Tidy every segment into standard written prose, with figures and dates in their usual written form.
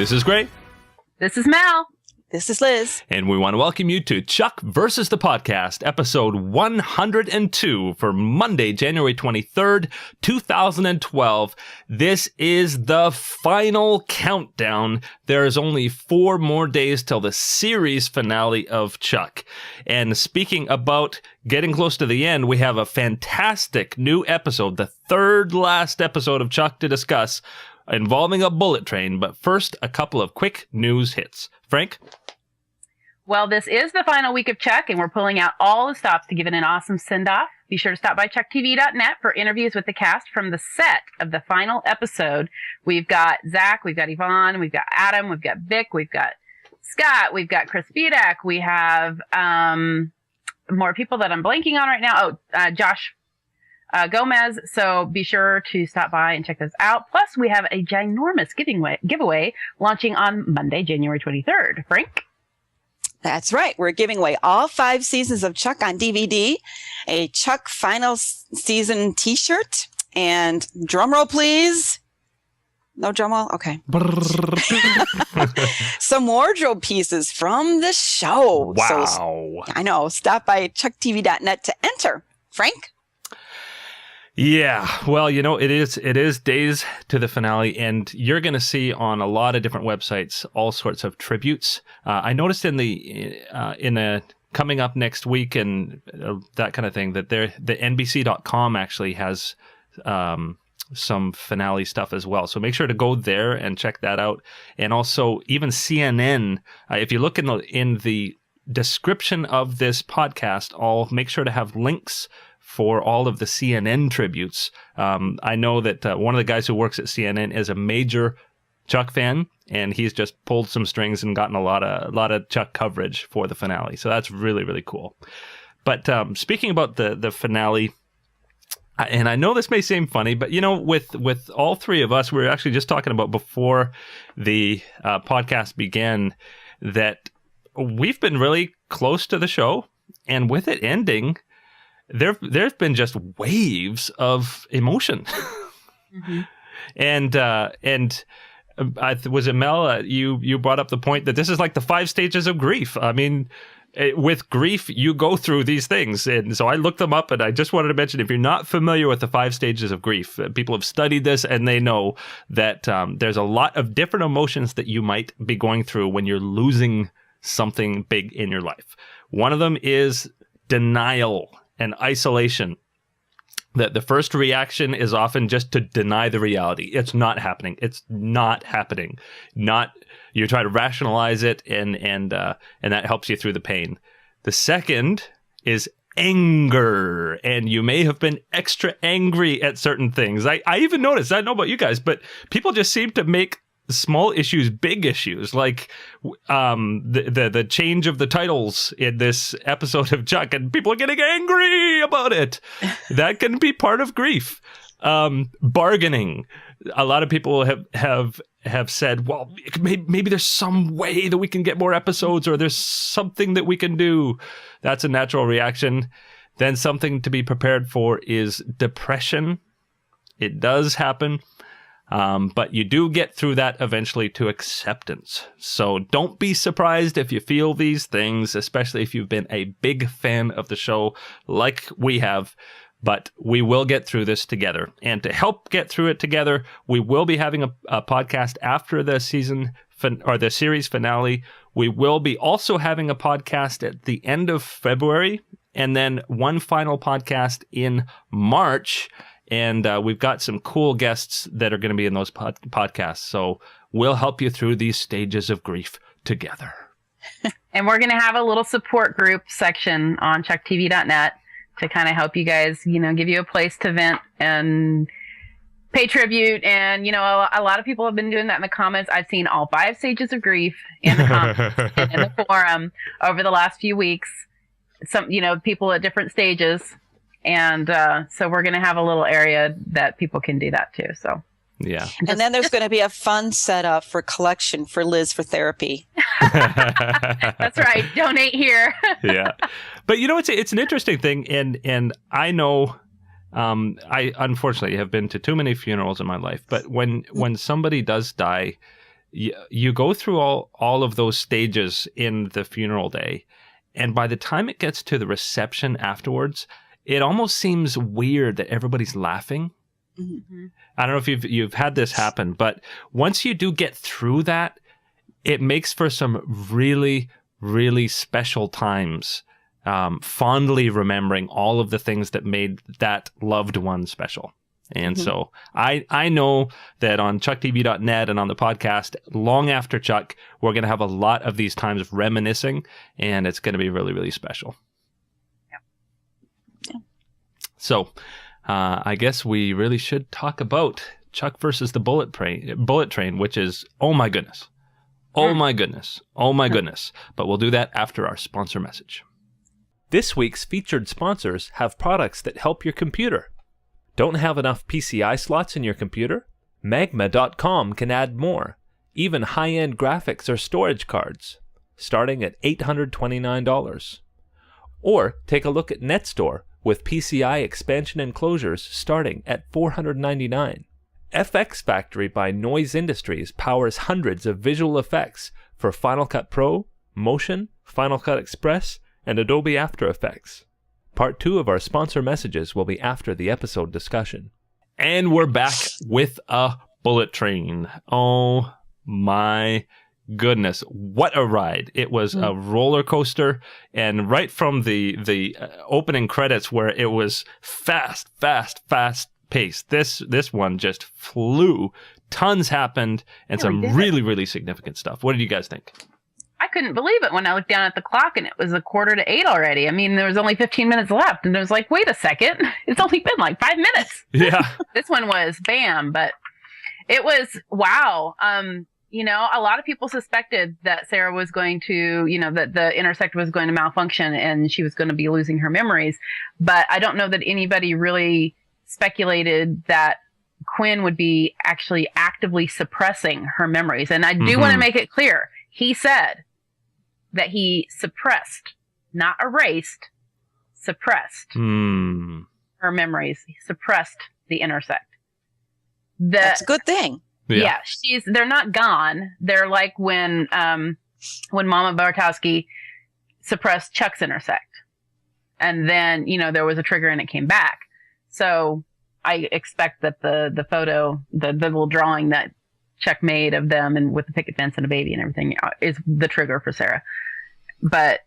This is Gray. This is Mal. This is Liz. And we want to welcome you to Chuck versus the Podcast, episode 102 for Monday, January 23rd, 2012. This is the final countdown. There is only 4 more days till the series finale of Chuck. And speaking about getting close to the end, we have a fantastic new episode, the third last episode of Chuck to discuss, involving a bullet train. But first, a couple of quick news hits. Frank? Well, this is the final week of Chuck, and we're pulling out all the stops to give it an awesome send-off. Be sure to stop by chucktv.net for interviews with the cast from the set of the final episode. We've got Zach, we've got Yvonne, we've got Adam, we've got Vic, we've got Scott, we've got Chris Vidak, we have more people that I'm blanking on right now. Josh Gomez. So be sure to stop by and check those out. Plus, we have a ginormous giveaway launching on Monday, January 23rd. Frank? That's right. We're giving away all 5 seasons of Chuck on DVD, a Chuck final season t-shirt, and drum roll, please. No drum roll? Okay. Some wardrobe pieces from the show. Wow. So, I know. Stop by chucktv.net to enter. Frank? Yeah, well, you know, it is days to the finale, and you're going to see on a lot of different websites all sorts of tributes. I noticed in the coming up next week and that kind of thing that the NBC.com actually has some finale stuff as well. So make sure to go there and check that out. And also even CNN, if you look in the description of this podcast, I'll make sure to have links for all of the CNN tributes. I know that one of the guys who works at CNN is a major Chuck fan, and he's just pulled some strings and gotten a lot of Chuck coverage for the finale. So that's really, really cool. But speaking about the finale, and I know this may seem funny, but you know, with all 3 of us, we were actually just talking about before the podcast began that we've been really close to the show, and with it ending, There've been just waves of emotion, Mm-hmm. and was it Mel? You brought up the point that this is like the 5 stages of grief. I mean, with grief, you go through these things, and so I looked them up, and I just wanted to mention, if you're not familiar with the 5 stages of grief, people have studied this, and they know that there's a lot of different emotions that you might be going through when you're losing something big in your life. One of them is denial and isolation. That the first reaction is often just to deny the reality. It's not happening. It's not happening. You try to rationalize it, and that helps you through the pain. The second is anger, and you may have been extra angry at certain things. I even noticed, I don't know about you guys, but people just seem to make small issues big issues, like the change of the titles in this episode of Chuck, and people are getting angry about it. That can be part of grief. Bargaining. A lot of people have said, well, maybe there's some way that we can get more episodes, or there's something that we can do. That's a natural reaction. Then something to be prepared for is depression. It does happen. But you do get through that eventually to acceptance. So don't be surprised if you feel these things, especially if you've been a big fan of the show like we have. But we will get through this together. And to help get through it together, we will be having a podcast after the the series finale. We will be also having a podcast at the end of February, and then one final podcast in March. And we've got some cool guests that are going to be in those podcasts. So we'll help you through these stages of grief together. And we're going to have a little support group section on chucktv.net to kind of help you guys, give you a place to vent and pay tribute. And, a lot of people have been doing that in the comments. I've seen all 5 stages of grief in the comments and in the forum over the last few weeks. Some, people at different stages. And so we're going to have a little area that people can do that too. So yeah. And then there's going to be a fun setup for collection for Liz for therapy. That's right. Donate here. Yeah. But it's an interesting thing. And I know I unfortunately have been to too many funerals in my life. But when somebody does die, you go through all of those stages in the funeral day, and by the time it gets to the reception afterwards, it almost seems weird that everybody's laughing. Mm-hmm. I don't know if you've had this happen, but once you do get through that, it makes for some really, really special times, fondly remembering all of the things that made that loved one special. And so I know that on chucktv.net and on the podcast, long after Chuck, we're going to have a lot of these times of reminiscing, and it's going to be really, really special. Yeah. So I guess we really should talk about Chuck versus the Bullet Train, which is, oh my goodness. Oh my goodness. Oh my goodness. But we'll do that after our sponsor message. This week's featured sponsors have products that help your computer. Don't have enough PCI slots in your computer? Magma.com can add more, even high-end graphics or storage cards, starting at $829. Or take a look at NetStore with PCI expansion enclosures starting at $499. FX Factory by Noise Industries powers hundreds of visual effects for Final Cut Pro, Motion, Final Cut Express, and Adobe After Effects. Part 2 of our sponsor messages will be after the episode discussion. And we're back with a bullet train. Oh my goodness. What a ride. It was a roller coaster. And right from the opening credits where it was fast paced, this one just flew. Tons happened and some really, really significant stuff. What did you guys think? I couldn't believe it when I looked down at the clock and it was 7:45 already. I mean, there was only 15 minutes left, and I was like, wait a second. It's only been like 5 minutes. Yeah. This one was bam, but it was wow. A lot of people suspected that Sarah was going to, that the intersect was going to malfunction and she was going to be losing her memories. But I don't know that anybody really speculated that Quinn would be actually actively suppressing her memories. And I do want to make it clear. He said that he suppressed, not erased, suppressed her memories. He suppressed the intersect. That's a good thing. Yeah, they're not gone. They're like when Mama Bartowski suppressed Chuck's intersect. And then, there was a trigger and it came back. So I expect that the photo, the little drawing that Chuck made of them and with the picket fence and a baby and everything is the trigger for Sarah. But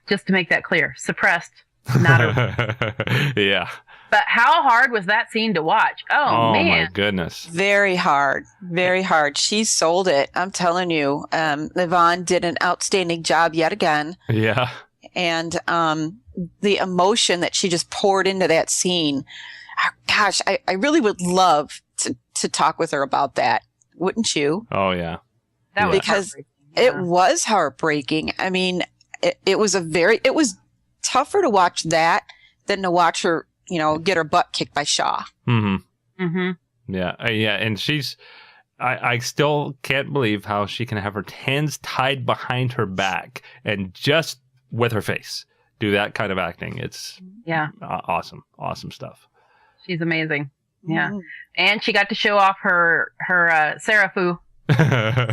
just to make that clear, suppressed, not a... Yeah. But how hard was that scene to watch? Oh man. My goodness. Very hard. Very hard. She sold it. I'm telling you. Yvonne did an outstanding job yet again. Yeah. And the emotion that she just poured into that scene. Gosh, I really would love to talk with her about that. Wouldn't you? Oh, yeah. That was because it was heartbreaking. I mean, it was tougher to watch that than to watch her, get her butt kicked by Shaw. Mm-hmm. Mm-hmm. Yeah. Yeah. And I still can't believe how she can have her hands tied behind her back and just with her face do that kind of acting. It's awesome. Awesome stuff. She's amazing. Yeah. And she got to show off her Serafu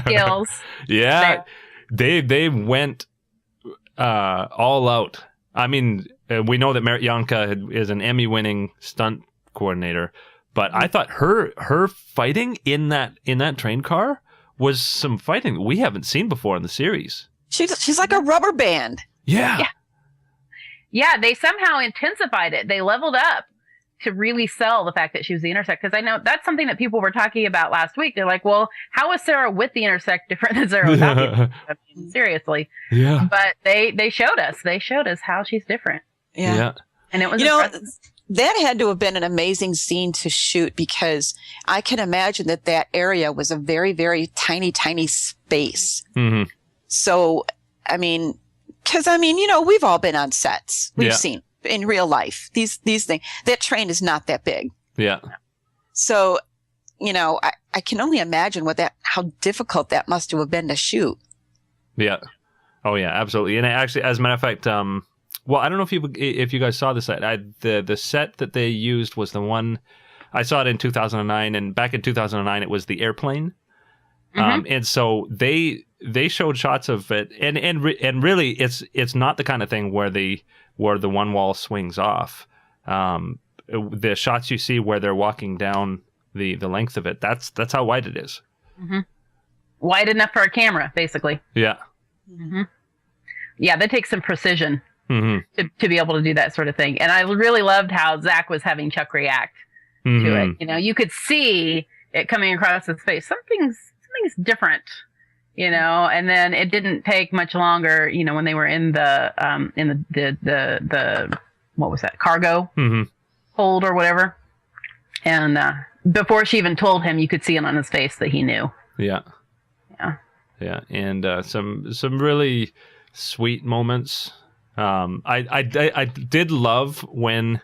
skills. Yeah. They went all out. I mean, we know that Merit Yanka is an Emmy-winning stunt coordinator, but I thought her fighting in that train car was some fighting that we haven't seen before in the series. She's like a rubber band. Yeah. Yeah, they somehow intensified it. They leveled up to really sell the fact that she was the intersect. Because I know that's something that people were talking about last week. They're like, well, how is Sarah with the intersect different than Sarah without the intersect? I mean, seriously. Yeah. But they showed us. They showed us how she's different. Yeah. And it was that had to have been an amazing scene to shoot because I can imagine that area was a very, very tiny, tiny space. Mm-hmm. So, because we've all been on sets. We've seen in real life these things. That train is not that big. Yeah. So, I can only imagine how difficult that must have been to shoot. Yeah. Oh yeah, absolutely. And actually, as a matter of fact, well, I don't know if you guys saw the set. The set that they used was the one I saw it in 2009, and back in 2009 it was the airplane. And so they showed shots of it, and really it's not the kind of thing where the one wall swings off. The shots you see where they're walking down the length of it, that's how wide it is. Mm-hmm. Wide enough for a camera, basically. Yeah. Mm-hmm. Yeah, that takes some precision mm-hmm. to be able to do that sort of thing. And I really loved how Zach was having Chuck react mm-hmm. to it. You know, you could see it coming across his face. Something's different, you know. And then it didn't take much longer, you know, when they were in the what was that, cargo mm-hmm. hold or whatever. And before she even told him, you could see it on his face that he knew. Yeah. Yeah. Yeah. And some really sweet moments. I did love when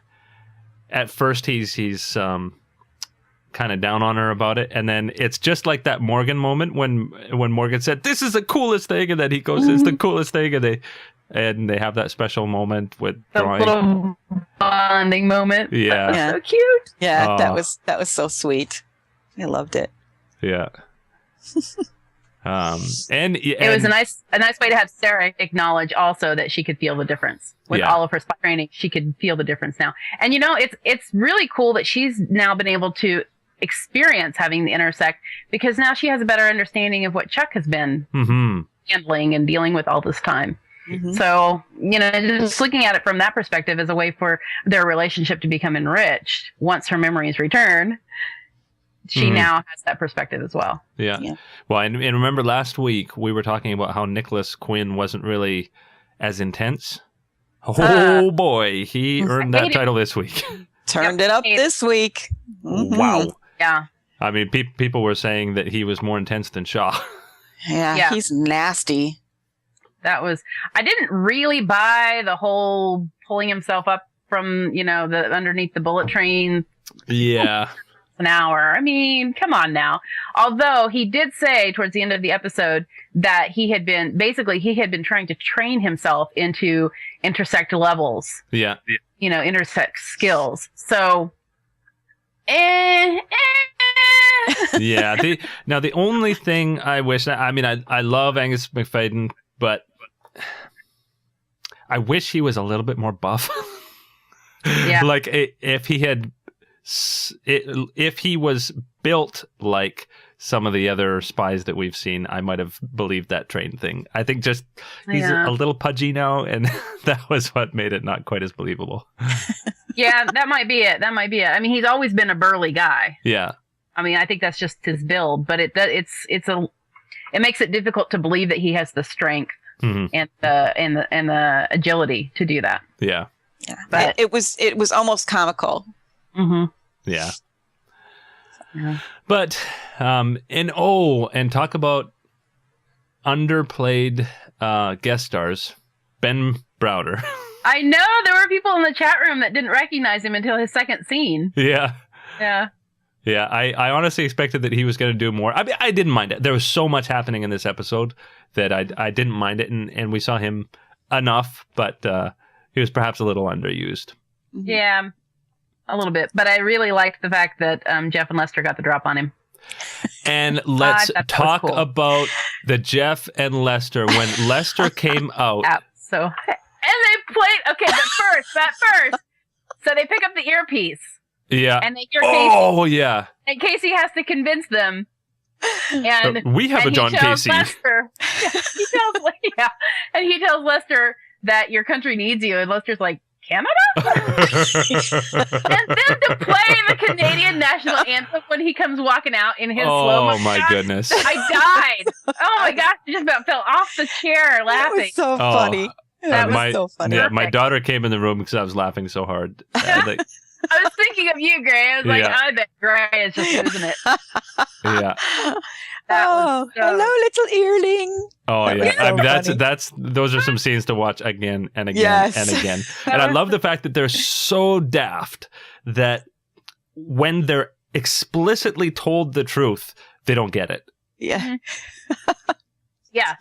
at first he's kind of down on her about it, and then it's just like that Morgan moment when Morgan said, "This is the coolest thing," and then he goes, "It's the coolest thing," and they have that special moment with drawing. Little bonding moment. Yeah. That was so cute. Yeah, that was so sweet. I loved it. Yeah. And it was a nice way to have Sarah acknowledge also that she could feel the difference with all of her spy training. She could feel the difference now. And you know, it's really cool that she's now been able to experience having the intersect, because now she has a better understanding of what Chuck has been mm-hmm. handling and dealing with all this time. Mm-hmm. So, you know, just looking at it from that perspective as a way for their relationship to become enriched once her memories return. She mm-hmm. now has that perspective as well. Yeah. Well, and remember last week we were talking about how Nicholas Quinn wasn't really as intense. Oh boy, he earned that title this week. Turned it up this week. Mm-hmm. Wow. Yeah. I mean, people were saying that he was more intense than Shaw. Yeah, he's nasty. I didn't really buy the whole pulling himself up from, you know, the underneath the bullet train. Yeah. An hour. I mean, come on now. Although he did say towards the end of the episode that he had been trying to train himself into intersect levels. Yeah. You know, intersect skills. So, Yeah. The only thing I wish, I mean, I love Angus McFadden, but I wish he was a little bit more buff. Yeah. Like if he was built like some of the other spies that we've seen, I might have believed that train thing. I think just he's a little pudgy now, and that was what made it not quite as believable. Yeah, that might be it. I mean, he's always been a burly guy. Yeah. I mean, I think that's just his build, but it makes it difficult to believe that he has the strength mm-hmm. and the agility to do that. Yeah. Yeah. But it was almost comical. Mm-hmm. Yeah. Yeah. But and talk about underplayed guest stars, Ben Browder. I know there were people in the chat room that didn't recognize him until his second scene. Yeah. Yeah. Yeah, I honestly expected that he was going to do more. I mean, I didn't mind it. There was so much happening in this episode that I didn't mind it, and we saw him enough, but he was perhaps a little underused. Yeah, a little bit. But I really liked the fact that Jeff and Lester got the drop on him. And let's talk cool. about the Jeff and Lester. When Lester came out. And they played, that first. So they pick up the earpiece. Yeah. And they hear Casey. Oh, yeah. And Casey has to convince them. And we have a John Casey. Lester, and he tells Lester that your country needs you. And Lester's like, Canada? And then to play the Canadian national anthem when he comes walking out in his slow motion. Oh, my goodness. I died. Oh, my gosh. I just about fell off the chair laughing. That was so funny. That was so funny. Yeah, my daughter came in the room because I was laughing so hard. I was thinking of you, Gray. I was like, I bet Gray is just losing it. Yeah. Hello, little earling. Oh, yeah. So that's those are some scenes to watch again and again Yes. and again. And I love the fact that they're so daft that when they're explicitly told the truth, they don't get it. Yeah. Yeah.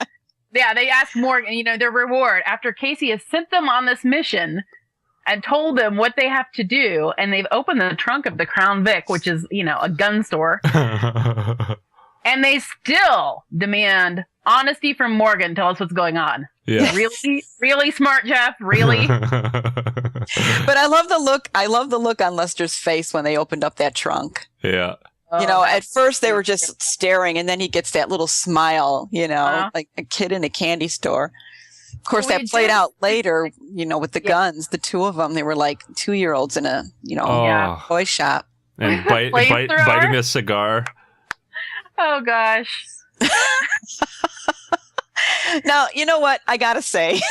Yeah, they ask Morgan, their reward after Casey has sent them on this mission and told them what they have to do, and they've opened the trunk of the Crown Vic, which is, a gun store. And they still demand honesty from Morgan. Tell us what's going on. Yeah. Really, really smart, Jeff. Really. But I love the look. I love the look on Lester's face when they opened up that trunk. Yeah. You know, at first they were just staring, and then he gets that little smile, you know, like a kid in a candy store. Of course, that played out later, you know, with the guns, the two of them. They were like 2-year-olds in a, you know, toy shop. And biting a cigar. Oh, gosh. Now, you know what? I got to say,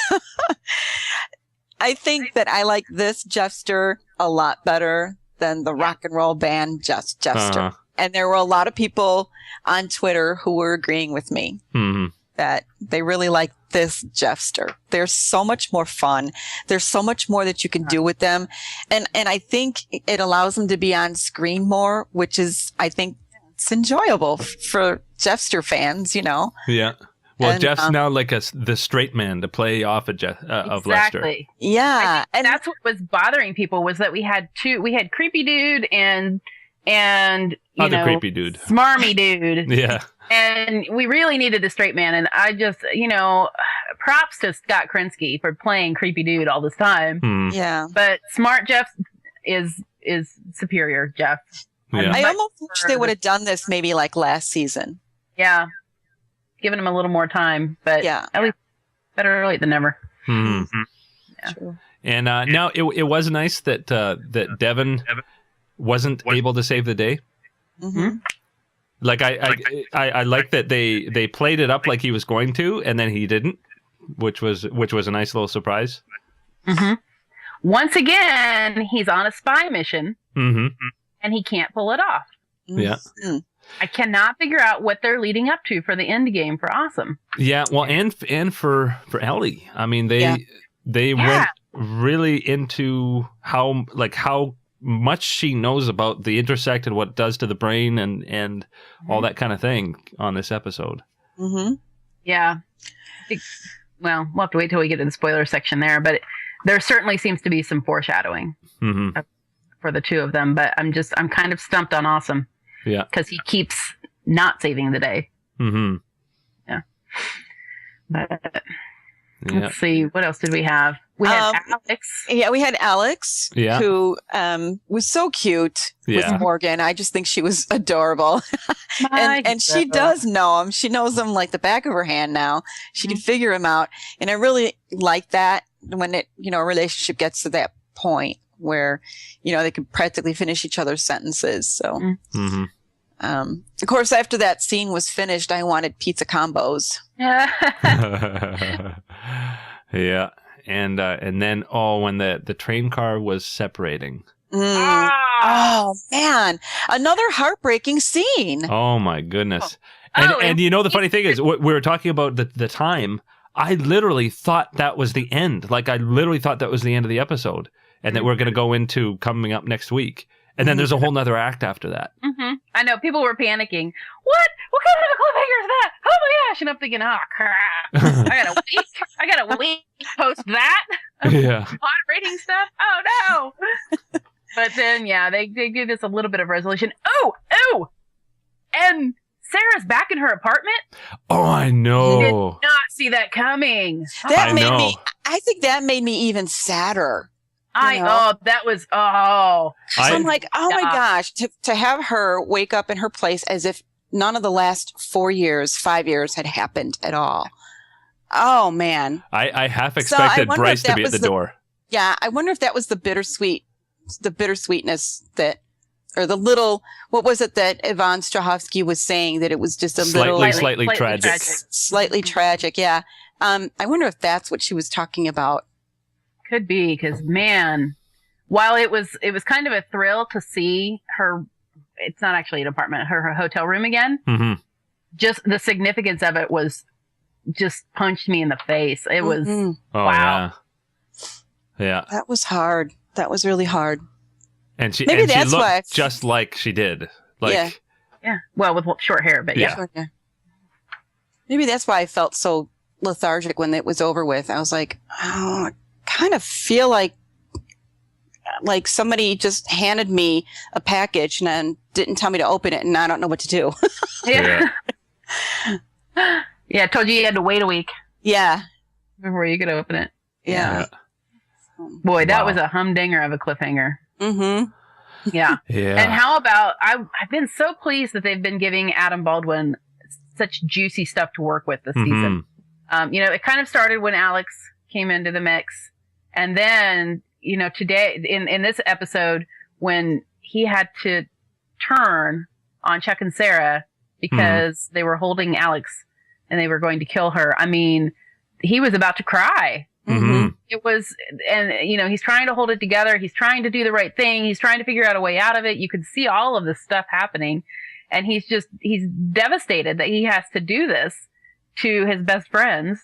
I think that I like this Jeffster a lot better than the rock and roll band Jeffster. And there were a lot of people on Twitter who were agreeing with me that they really like this Jeffster. They're so much more fun. There's so much more that you can do with them. And I think it allows them to be on screen more, which is, I think, it's enjoyable for Jeffster fans, you know? Yeah. Well, Jeff's now like the straight man to play off of Lester. Exactly. Yeah. And that's what was bothering people was that we had Creepy Dude and you Other know, creepy dude. Smarmy Dude. Yeah. And we really needed a straight man. And I just, you know, props to Scott Krinsky for playing Creepy Dude all this time. Yeah. But Smart Jeff is superior, Jeff. Yeah. I almost wish they would have done this maybe like last season. Yeah. Giving him a little more time. But at least better late than never. Yeah. True. And now it was nice that Devin wasn't able to save the day. Like I like that they played it up like he was going to, and then he didn't, which was a nice little surprise. Once again, he's on a spy mission, and he can't pull it off. Yeah. I cannot figure out what they're leading up to for the end game for Awesome. Yeah, well, and for Ellie. I mean, they went really into how much she knows about the intersect and what it does to the brain and all that kind of thing on this episode. Yeah. I think, well, we'll have to wait till we get to the spoiler section there, but there certainly seems to be some foreshadowing for the two of them, but I'm kind of stumped on Awesome. Yeah. Because he keeps not saving the day. Yeah. But let's see. What else did we have? We had Alex. Yeah, we had Alex, who was so cute with Yeah. Morgan. I just think she was adorable. and she does know him. She knows him like the back of her hand now. She can figure him out. And I really like that when a relationship gets to that point where, they can practically finish each other's sentences. So, of course, after that scene was finished, I wanted pizza combos. Yeah. And then when the train car was separating. Oh man, another heartbreaking scene. Oh my goodness. And the funny thing is, we were talking about the time. I literally thought that was the end. Like I literally thought that was the end of the episode, and that we're going to go into coming up next week. And then there's a whole nother act after that. I know people were panicking. What kind of a cliffhanger is that? Oh my gosh! And I'm thinking, oh crap! I gotta wait post that. Yeah. Moderating stuff. Oh no! But then they give us a little bit of resolution. Oh! And Sarah's back in her apartment. Oh, I know. Did not see that coming. I think that made me even sadder. That was. I'm like, oh my gosh, to have her wake up in her place as if none of the last 5 years had happened at all. Oh man. I half expected Bryce to be at the door. Yeah. I wonder if that was the bittersweetness or the little, what was it that Yvonne Strahovski was saying, that it was just a slightly tragic. Slightly tragic. Yeah. I wonder if that's what she was talking about. Could be, because man, while it was kind of a thrill to see her, it's not actually an apartment, her hotel room again. Just the significance of it was just punched me in the face. It was wow. Yeah. That was hard. That was really hard. And she Maybe that's looked why just like she did. Yeah. Well, with short hair, but yeah. Maybe that's why I felt so lethargic when it was over with. I was like, oh, I kind of feel like somebody just handed me a package and then didn't tell me to open it, and I don't know what to do. Yeah. Yeah, I told you had to wait a week Yeah. before you could open it. Yeah. Boy, that Wow. was a humdinger of a cliffhanger. Mm-hmm. Yeah. Yeah. And how about, I've been so pleased that they've been giving Adam Baldwin such juicy stuff to work with this season. It kind of started when Alex came into the mix. And then, today, in this episode, when he had to turn on Chuck and Sarah because they were holding Alex and they were going to kill her. I mean, he was about to cry. Mm-hmm. It was, and he's trying to hold it together. He's trying to do the right thing. He's trying to figure out a way out of it. You could see all of this stuff happening. And he's devastated that he has to do this to his best friends,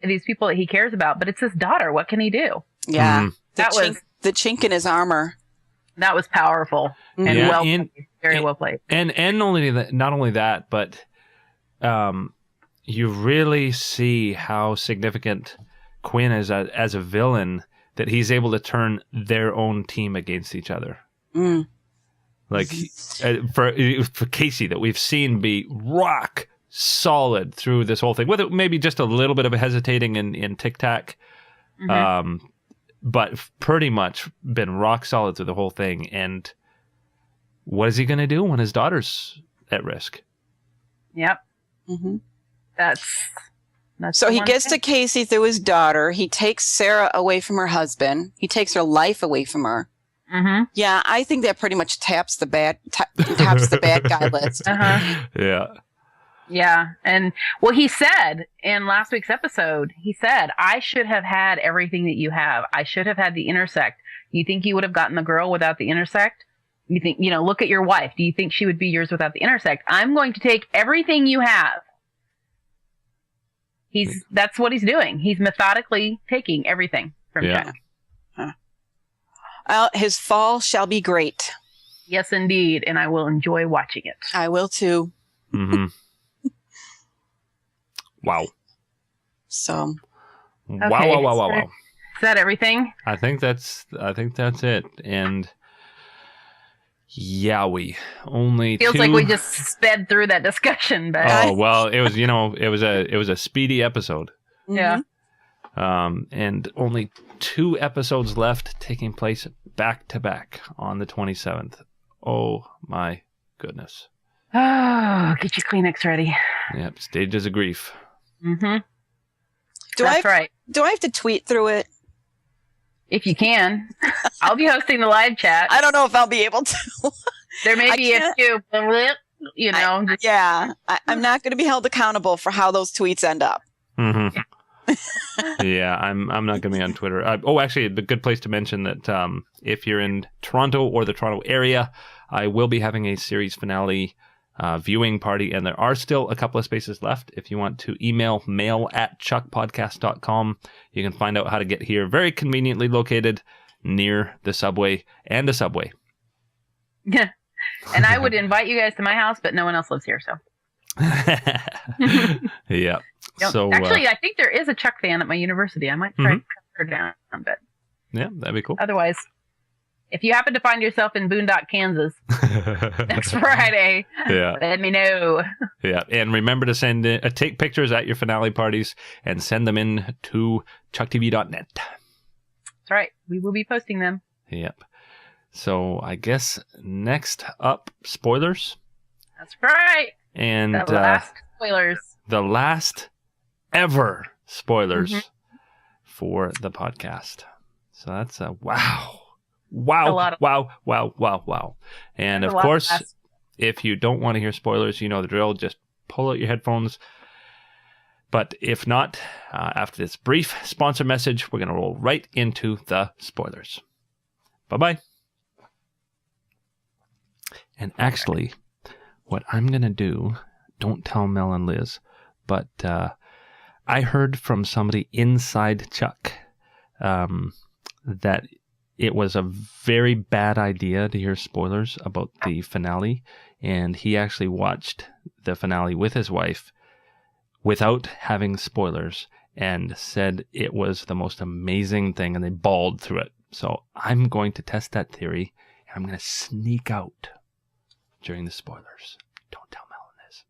these people that he cares about. But it's his daughter. What can he do? Yeah. Mm-hmm. The chink in his armor. That was powerful and well played. Very well played. And not only that, but you really see how significant Quinn is as a villain, that he's able to turn their own team against each other. Like for Casey, that we've seen be rock solid through this whole thing, with maybe just a little bit of a hesitating in Tic Tac, but pretty much been rock solid through the whole thing. And what is he going to do when his daughter's at risk? Yep. That's so he gets to Casey through his daughter. He takes Sarah away from her husband. He takes her life away from her. Yeah, I think that pretty much tops the bad guy list. Yeah. And he said in last week's episode, I should have had everything that you have. I should have had the intersect. You think you would have gotten the girl without the intersect? You think, look at your wife. Do you think she would be yours without the intersect? I'm going to take everything you have. That's what he's doing. He's methodically taking everything from Jack. His fall shall be great. Yes, indeed. And I will enjoy watching it. I will too. Wow. So. Okay. Wow. Is that everything? I think that's it. And we only feels like we just sped through that discussion, but it was a speedy episode. Yeah. And only 2 episodes left, taking place back to back on the 27th. Oh my goodness. Oh, get your Kleenex ready. Yep, Stages of Grief. That's right. Do I have to tweet through it? If you can. I'll be hosting the live chat. I don't know if I'll be able to. There may be a few, I'm not going to be held accountable for how those tweets end up. Yeah, I'm not going to be on Twitter. Actually, a good place to mention that if you're in Toronto or the Toronto area, I will be having a series finale viewing party, and there are still a couple of spaces left. If you want to email mail@chuckpodcast.com, you can find out how to get here. Very conveniently located near the subway and a subway. Yeah. And I would invite you guys to my house, but no one else lives here, so. Yeah. So actually, I think there is a Chuck fan at my university. I might try to cut her down, but yeah, that'd be cool. Otherwise, if you happen to find yourself in Boondock, Kansas, next Friday, let me know. Yeah, and remember to send take pictures at your finale parties and send them in to chucktv.net. That's right. We will be posting them. Yep. So I guess next up, spoilers. That's right. And the last spoilers. The last ever spoilers for the podcast. So that's a wow. And of course, if you don't want to hear spoilers, you know the drill. Just pull out your headphones. But if not, after this brief sponsor message, we're going to roll right into the spoilers. Bye-bye. And actually, what I'm going to do, don't tell Mel and Liz, but I heard from somebody inside Chuck that it was a very bad idea to hear spoilers about the finale, and he actually watched the finale with his wife without having spoilers and said it was the most amazing thing, and they bawled through it. So I'm going to test that theory, and I'm going to sneak out during the spoilers. Don't tell Melon this.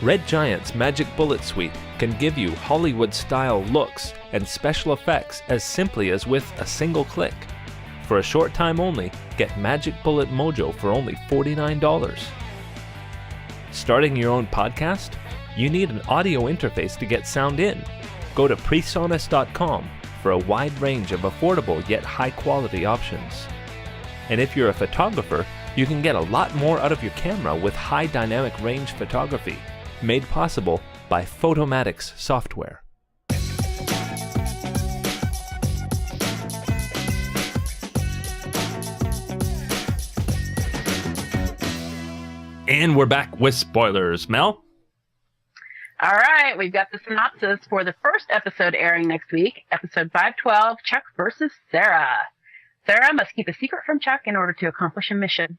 Red Giant's Magic Bullet Suite can give you Hollywood-style looks and special effects as simply as with a single click. For a short time only, get Magic Bullet Mojo for only $49. Starting your own podcast? You need an audio interface to get sound in. Go to presonus.com for a wide range of affordable yet high-quality options. And if you're a photographer, you can get a lot more out of your camera with high dynamic range photography, made possible by Photomatics software. And we're back with spoilers. Mel? All right, we've got the synopsis for the first episode airing next week, episode 512, Chuck versus Sarah. Sarah must keep a secret from Chuck in order to accomplish a mission.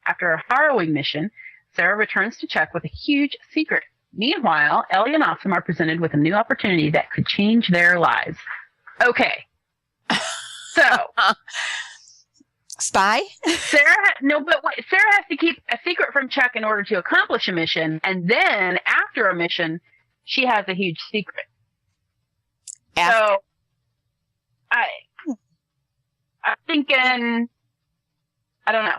After a harrowing mission, Sarah returns to Chuck with a huge secret. Meanwhile, Ellie and Awesome are presented with a new opportunity that could change their lives. Okay. So... Spy? Sarah has to keep a secret from Chuck in order to accomplish a mission, and then after a mission, she has a huge secret. So, I'm thinking, I don't know.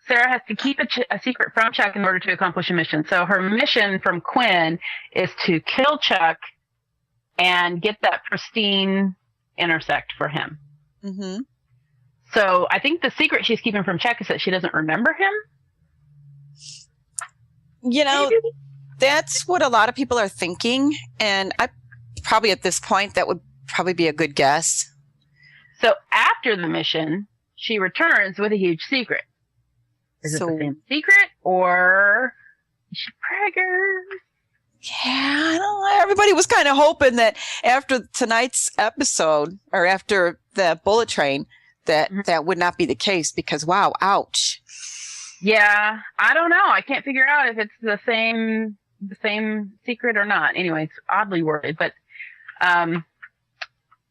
Sarah has to keep a secret from Chuck in order to accomplish a mission. So her mission from Quinn is to kill Chuck and get that pristine intersect for him. Mm-hmm. So I think the secret she's keeping from Chuck is that she doesn't remember him. You know, that's what a lot of people are thinking. And I probably at this point, that would probably be a good guess. So after the mission, she returns with a huge secret. Is it the same secret or is she preggers? Yeah, I don't know. Everybody was kind of hoping that after tonight's episode or after the bullet train, that would not be the case because, wow, ouch. Yeah, I don't know. I can't figure out if it's the same secret or not. Anyway, it's oddly worded. But in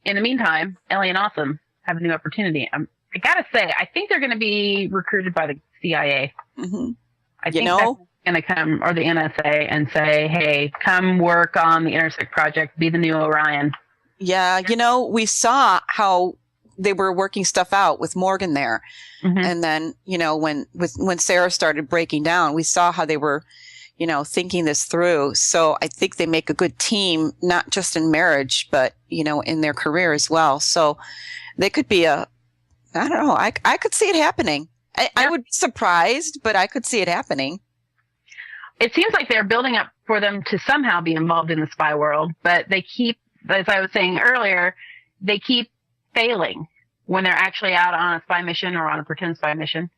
the meantime, Ellie and Awesome have a new opportunity. I got to say, I think they're going to be recruited by the CIA. Mm-hmm. I think that's going to come, or the NSA, and say, hey, come work on the Intersect Project, be the new Orion. Yeah, we saw how they were working stuff out with Morgan there. Mm-hmm. And then, when Sarah started breaking down, we saw how they were, thinking this through. So I think they make a good team, not just in marriage, but, in their career as well. So they could be I don't know. I could see it happening. I would be surprised, but I could see it happening. It seems like they're building up for them to somehow be involved in the spy world, but they keep, as I was saying earlier, they keep failing when they're actually out on a spy mission or on a pretend spy mission.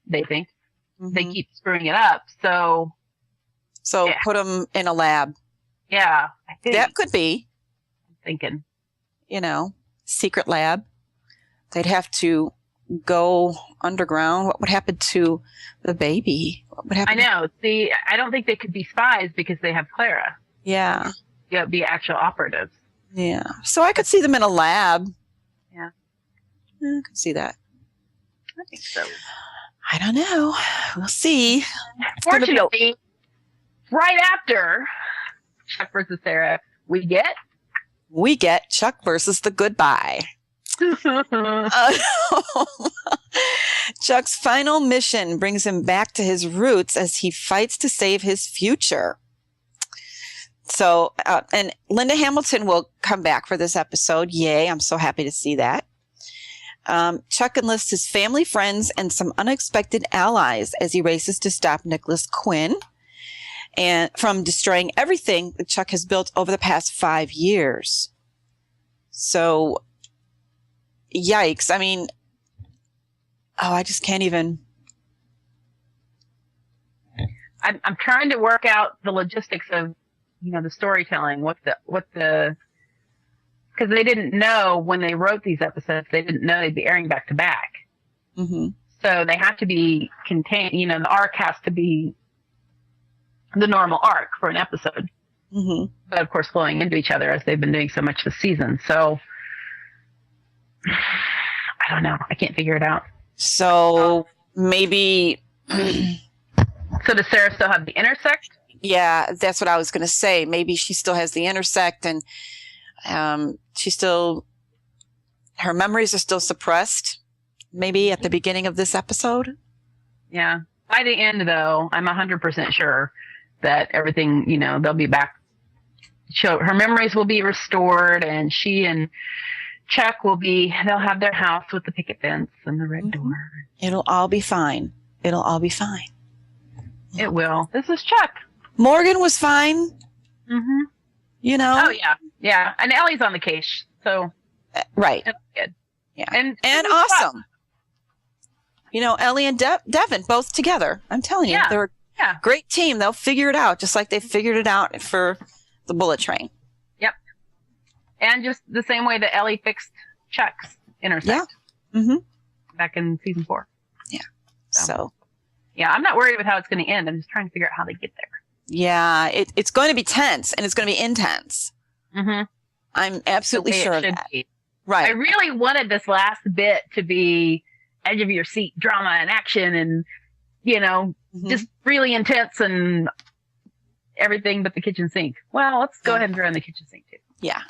They think they keep screwing it up. So put them in a lab. Yeah, I think that could be. I'm thinking, secret lab. They'd have to go underground. What would happen to the baby? What would happen? I know. See, I don't think they could be spies because they have Clara. Yeah. Yeah, be actual operatives. Yeah. So I could see them in a lab. Yeah. I could see that. I think so. I don't know. We'll see. Fortunately, right after Chuck versus Sarah, we get Chuck versus the Goodbye. Chuck's final mission brings him back to his roots as he fights to save his future. So, and Linda Hamilton will come back for this episode. Yay, I'm so happy to see that. Chuck enlists his family, friends, and some unexpected allies as he races to stop Nicholas Quinn and from destroying everything that Chuck has built over the past 5 years. So, yikes. I mean, I just can't even. I'm trying to work out the logistics of, the storytelling, because they didn't know when they wrote these episodes, they didn't know they'd be airing back to back. Mm-hmm. So they have to be contained, the arc has to be the normal arc for an episode. Mm-hmm. But of course, flowing into each other as they've been doing so much this season. So I don't know. I can't figure it out. So maybe, So does Sarah still have the intersect? yeah, that's what I was going to say. Maybe she still has the intersect, and her memories are still suppressed. Maybe at the beginning of this episode. Yeah. By the end, though, I'm 100% sure that everything, they'll be back. Her memories will be restored, and she and Chuck they'll have their house with the picket fence and the red door. It'll all be fine. It'll all be fine. It will. This is Chuck. Morgan was fine. Mm-hmm. Oh, yeah. Yeah. And Ellie's on the case. So. Right. That's good. Yeah. And awesome. Ellie and Devin both together. I'm telling you, they're a great team. They'll figure it out, just like they figured it out for the bullet train. Yep. And just the same way that Ellie fixed Chuck's intersect. Yeah. Mm-hmm. Back in season 4. Yeah. So. Yeah, I'm not worried with how it's going to end. I'm just trying to figure out how they get there. Yeah, it's going to be tense, and it's going to be intense. Mm-hmm. I'm absolutely sure of that. Be. Right. I really wanted this last bit to be edge of your seat drama and action and, just really intense and everything but the kitchen sink. Well, let's go ahead and throw in the kitchen sink too. Yeah.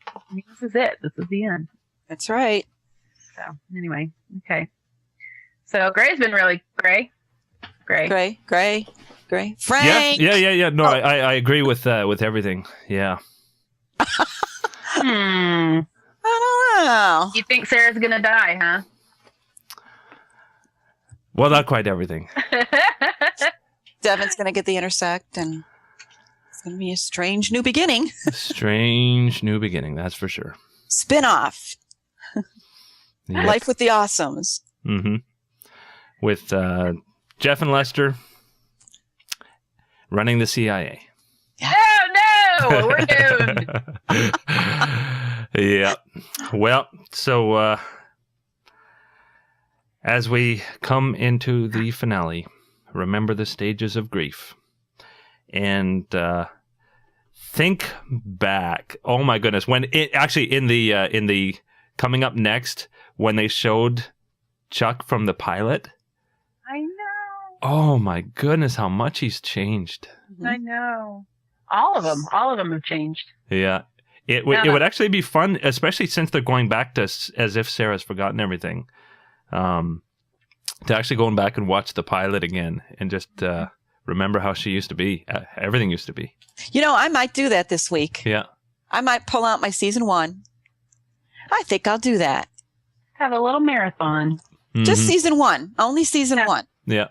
I mean, this is it. This is the end. That's right. So anyway, okay. So Gray's been really Gray. Frank. Yeah. No, I agree with everything. Yeah. I don't know. You think Sarah's gonna die, huh? Well, not quite everything. Devin's going to get the intersect, and it's going to be a strange new beginning. Strange new beginning, that's for sure. Spin-off. Yep. Life with the Awesomes. Mm-hmm. With Jeff and Lester running the CIA. Oh, no! We're doomed. Yeah. Well, so as we come into the finale, remember the stages of grief. And think back. Oh my goodness. When it actually in the coming up next, when they showed Chuck from the pilot. I know. Oh my goodness, how much he's changed. I know. All of them have changed. Yeah. It would actually be fun, especially since they're going back to as if Sarah's forgotten everything. To actually going back and watch the pilot again and just remember how she used to be. Everything used to be. I might do that this week. Yeah. I might pull out my season 1. I think I'll do that. Have a little marathon. Mm-hmm. Just season 1. Only season 1. Yeah.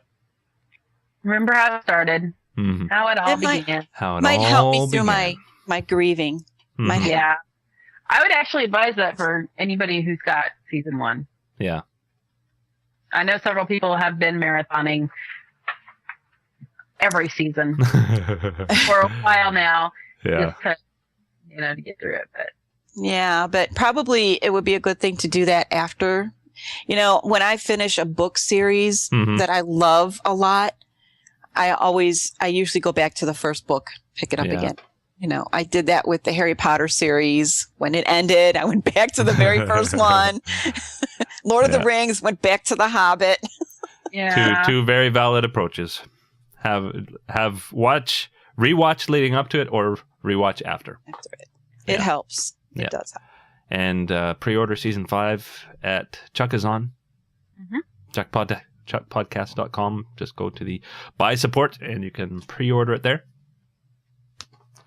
Remember how it started. Mm-hmm. How it all began. How it might all help me through began. my grieving. Mm-hmm. Might help. Yeah. I would actually advise that for anybody who's got season 1. Yeah. I know several people have been marathoning every season for a while now. Yeah. Just to, to get through it. But Yeah, but probably it would be a good thing to do that after. When I finish a book series that I love a lot, I usually go back to the first book, pick it up again. I did that with the Harry Potter series. When it ended, I went back to the very first one. Lord of the Rings, went back to The Hobbit. yeah. Two very valid approaches. Have rewatch leading up to it or rewatch after. After it. It helps. It does help. And pre-order season 5 at Chuck is on. Mm-hmm. chuckpodcast.com. Just go to the buy support and you can pre-order it there.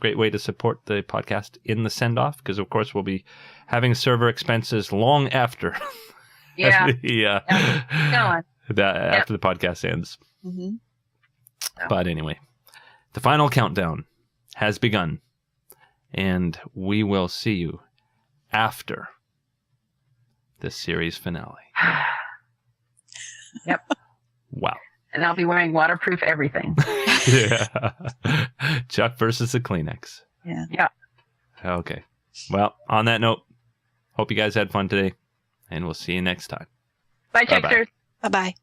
Great way to support the podcast in the send-off because, of course, we'll be having server expenses long after Yeah. after the podcast ends. Mm-hmm. But anyway, the final countdown has begun, and we will see you after the series finale. Yep. Wow. And I'll be wearing waterproof everything. Yeah. Chuck versus the Kleenex. Yeah. Yeah. Okay. Well, on that note, hope you guys had fun today, and we'll see you next time. Bye, Bye-bye. Checksters. Bye-bye.